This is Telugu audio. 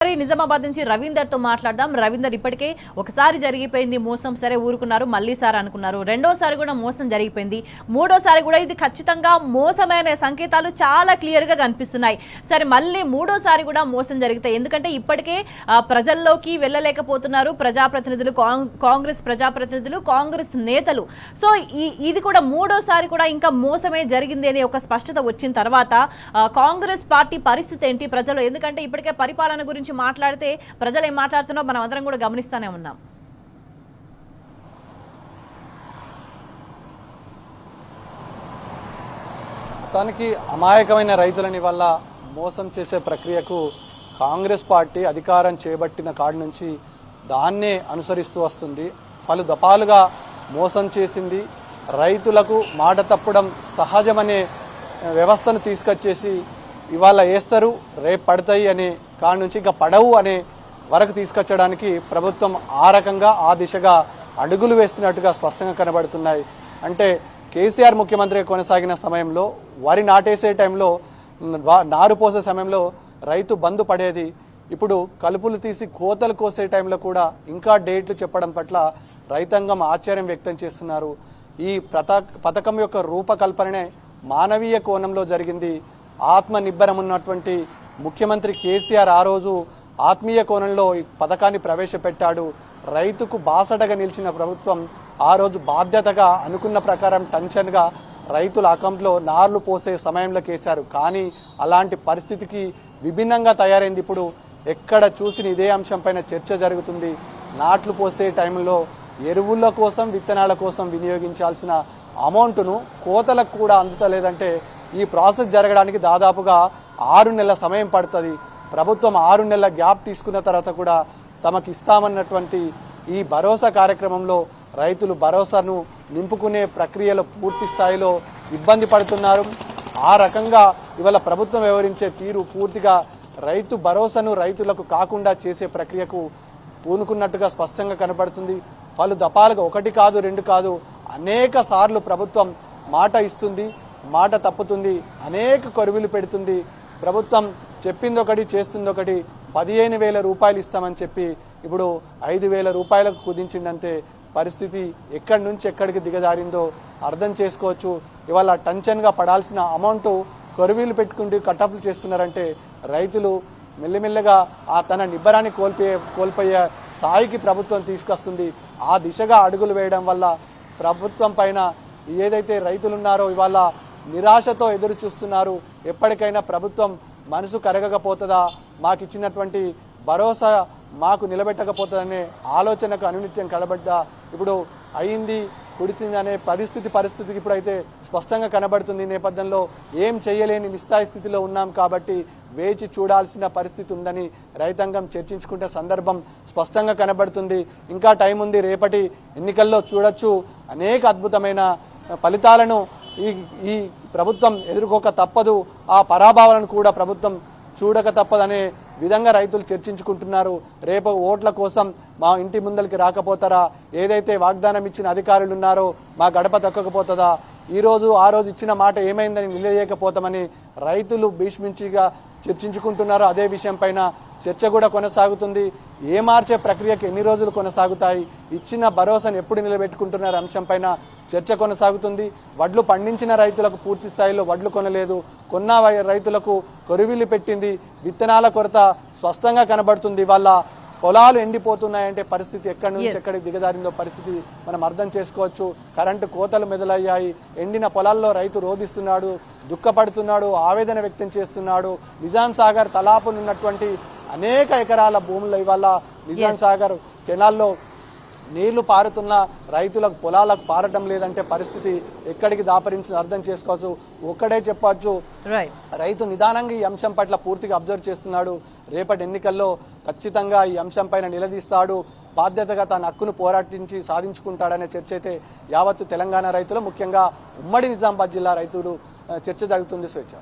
నిజామాబాద్ నుంచి రవీందర్ తో మాట్లాడదాం. రవీందర్, ఇప్పటికే ఒకసారి జరిగిపోయింది మోసం, సరే ఊరుకున్నారు, మళ్ళీ సార్ అనుకున్నారు, రెండోసారి కూడా మోసం జరిగిపోయింది, మూడోసారి కూడా ఇది ఖచ్చితంగా మోసమైన సంకేతాలు చాలా క్లియర్ గా కనిపిస్తున్నాయి. సరే, మళ్ళీ మూడోసారి కూడా మోసం జరిగితే, ఎందుకంటే ఇప్పటికే ప్రజల్లోకి వెళ్ళలేకపోతున్నారు ప్రజాప్రతినిధులు, కాంగ్రెస్ ప్రజాప్రతినిధులు, కాంగ్రెస్ నేతలు. సో ఇది కూడా మూడోసారి కూడా ఇంకా మోసమే జరిగింది అని ఒక స్పష్టత వచ్చిన తర్వాత కాంగ్రెస్ పార్టీ పరిస్థితి ఏంటి ప్రజలు? ఎందుకంటే ఇప్పటికే పరిపాలన గురించి మాట్లాడితే ప్రజలు ఏం మాట్లాడుతున్నారో మనం అందరం కూడా గమనిస్తూనే ఉన్నాం. మొత్తానికి అమాయకమైన రైతులని వల్ల మోసం చేసే ప్రక్రియకు కాంగ్రెస్ పార్టీ అధికారం చేపట్టిన కాడి నుంచి దాన్నే అనుసరిస్తూ వస్తుంది. పలు దఫాలుగా మోసం చేసింది. రైతులకు మాట తప్పడం సహజమనే వ్యవస్థను తీసుకొచ్చేసి ఇవాళ వేస్తారు రేపు పడతాయి అనే కాడి నుంచి ఇంకా పడవు అనే వరకు తీసుకొచ్చడానికి ప్రభుత్వం ఆ రకంగా ఆ దిశగా అడుగులు వేస్తున్నట్టుగా స్పష్టంగా కనబడుతున్నాయి. అంటే కేసీఆర్ ముఖ్యమంత్రి కొనసాగిన సమయంలో వరి నాటేసే టైంలో, నారు పోసే సమయంలో రైతు బంధు పడేది. ఇప్పుడు కలుపులు తీసి కోతలు కోసే టైంలో కూడా ఇంకా డేట్లు చెప్పడం పట్ల రైతాంగం ఆశ్చర్యం వ్యక్తం చేస్తున్నారు. ఈ పథకం యొక్క రూపకల్పననే మానవీయ కోణంలో జరిగింది. ఆత్మ నిబ్బరం ఉన్నటువంటి ముఖ్యమంత్రి కేసీఆర్ ఆ రోజు ఆత్మీయ కోణంలో ఈ పథకాన్ని ప్రవేశపెట్టాడు. రైతుకు బాసటగా నిలిచిన ప్రభుత్వం ఆ రోజు బాధ్యతగా అనుకున్న ప్రకారం టెన్షన్గా రైతుల అకౌంట్లో నార్లు పోసే సమయంలో కేశారు. కానీ అలాంటి పరిస్థితికి విభిన్నంగా తయారైంది. ఇప్పుడు ఎక్కడ చూసిన ఇదే అంశం పైన చర్చ జరుగుతుంది. నాట్లు పోసే టైంలో ఎరువుల కోసం, విత్తనాల కోసం వినియోగించాల్సిన అమౌంట్ను కోతలకు కూడా అందుతలేదంటే ఈ ప్రాసెస్ జరగడానికి దాదాపుగా 6 నెలల సమయం పడుతుంది. ప్రభుత్వం 6 నెలల గ్యాప్ తీసుకున్న తర్వాత కూడా తమకు ఇస్తామన్నటువంటి ఈ భరోసా కార్యక్రమంలో రైతులు భరోసాను నింపుకునే ప్రక్రియలో పూర్తి స్థాయిలో ఇబ్బంది పడుతున్నారు. ఆ రకంగా ఇవాళ ప్రభుత్వం వ్యవహరించే తీరు పూర్తిగా రైతు భరోసాను రైతులకు కాకుండా చేసే ప్రక్రియకు పూనుకున్నట్టుగా స్పష్టంగా కనబడుతుంది. పలు దఫాలుగా, ఒకటి కాదు రెండు కాదు, అనేక సార్లు ప్రభుత్వం మాట ఇస్తుంది, మాట తప్పుతుంది, అనేక కొరువులు పెడుతుంది. ప్రభుత్వం చెప్పింది ఒకటి, చేస్తుంది ఒకటి. 15,000 రూపాయలు ఇస్తామని చెప్పి ఇప్పుడు 5,000 రూపాయలకు కుదించిందంటే పరిస్థితి ఎక్కడి నుంచి ఎక్కడికి దిగజారిందో అర్థం చేసుకోవచ్చు. ఇవాళ టెన్షన్గా పడాల్సిన అమౌంట్ కొరువీలు పెట్టుకుంటూ కట్టపులు చేస్తున్నారంటే రైతులు మెల్లిమెల్లగా తన నిబ్బరాన్ని కోల్పోయే స్థాయికి ప్రభుత్వం తీసుకొస్తుంది. ఆ దిశగా అడుగులు వేయడం వల్ల ప్రభుత్వం పైన ఏదైతే రైతులున్నారో ఇవాళ నిరాశతో ఎదురు చూస్తున్నారు. ఎప్పటికైనా ప్రభుత్వం మనసు కరగకపోతుందా, మాకు ఇచ్చినటువంటి భరోసా మాకు నిలబెట్టకపోతుందనే ఆలోచనకు అనునిత్యం కనబడ్డా ఇప్పుడు అయింది కుడిసింది అనే పరిస్థితికి ఇప్పుడైతే స్పష్టంగా కనబడుతుంది. ఈ నేపథ్యంలో ఏం చేయలేని నిస్సాయ స్థితిలో ఉన్నాం కాబట్టి వేచి చూడాల్సిన పరిస్థితి ఉందని రైతాంగం చర్చించుకుంటే సందర్భం స్పష్టంగా కనబడుతుంది. ఇంకా టైం ఉంది, రేపటి ఎన్నికల్లో చూడొచ్చు అనేక అద్భుతమైన ఫలితాలను ఈ ప్రభుత్వం ఎదుర్కోక తప్పదు. ఆ పరాభావాలను కూడా ప్రభుత్వం చూడక తప్పదనే విధంగా రైతులు చర్చించుకుంటున్నారు. రేపు ఓట్ల కోసం మా ఇంటి ముందరికి రాకపోతారా, ఏదైతే వాగ్దానం ఇచ్చిన అధికారులు ఉన్నారో మా గడప తక్కకపోతుందా, ఆ రోజు ఇచ్చిన మాట ఏమైందని నిలదీయకపోతామని రైతులు భీష్మించిగా చర్చించుకుంటున్నారు. అదే విషయం పైన చర్చ కూడా కొనసాగుతుంది. ఏ మార్చే ప్రక్రియకు ఎన్ని రోజులు కొనసాగుతాయి, ఇచ్చిన భరోసాను ఎప్పుడు నిలబెట్టుకుంటున్నారు అంశం పైన చర్చ కొనసాగుతుంది. వడ్లు పండించిన రైతులకు పూర్తి స్థాయిలో వడ్లు కొనలేదు, కొన్న రైతులకు కొరువిలు పెట్టింది. విత్తనాల కొరత స్పష్టంగా కనబడుతుంది. వాళ్ళ పొలాలు ఎండిపోతున్నాయంటే పరిస్థితి ఎక్కడి నుంచి ఎక్కడికి దిగజారిందో పరిస్థితి మనం అర్థం చేసుకోవచ్చు. కరెంటు కోతలు మొదలయ్యాయి. ఎండిన పొలాల్లో రైతు రోధిస్తున్నాడు, దుఃఖపడుతున్నాడు, ఆవేదన వ్యక్తం చేస్తున్నాడు. నిజాం సాగర్ తలాపునున్నటువంటి అనేక ఎకరాల భూముల్లో ఇవాళ నిజాం సాగర్ కెనాల్లో నీళ్లు పారుతున్న రైతులకు పొలాలకు పారటం లేదంటే పరిస్థితి ఎక్కడికి దాపరించి అర్థం చేసుకోవచ్చు. ఒక్కడే చెప్పచ్చు, రైతు నిదానంగా ఈ అంశం పట్ల పూర్తిగా అబ్జర్వ్ చేస్తున్నాడు. రేపటి ఎన్నికల్లో ఖచ్చితంగా ఈ అంశం పైన నిలదీస్తాడు, బాధ్యతగా తన హక్కును పోరాటించి సాధించుకుంటాడనే చర్చ అయితే యావత్తు తెలంగాణ రైతులు, ముఖ్యంగా ఉమ్మడి నిజామాబాద్ జిల్లా రైతులు చర్చ జరుగుతుంది. స్వేచ్ఛ.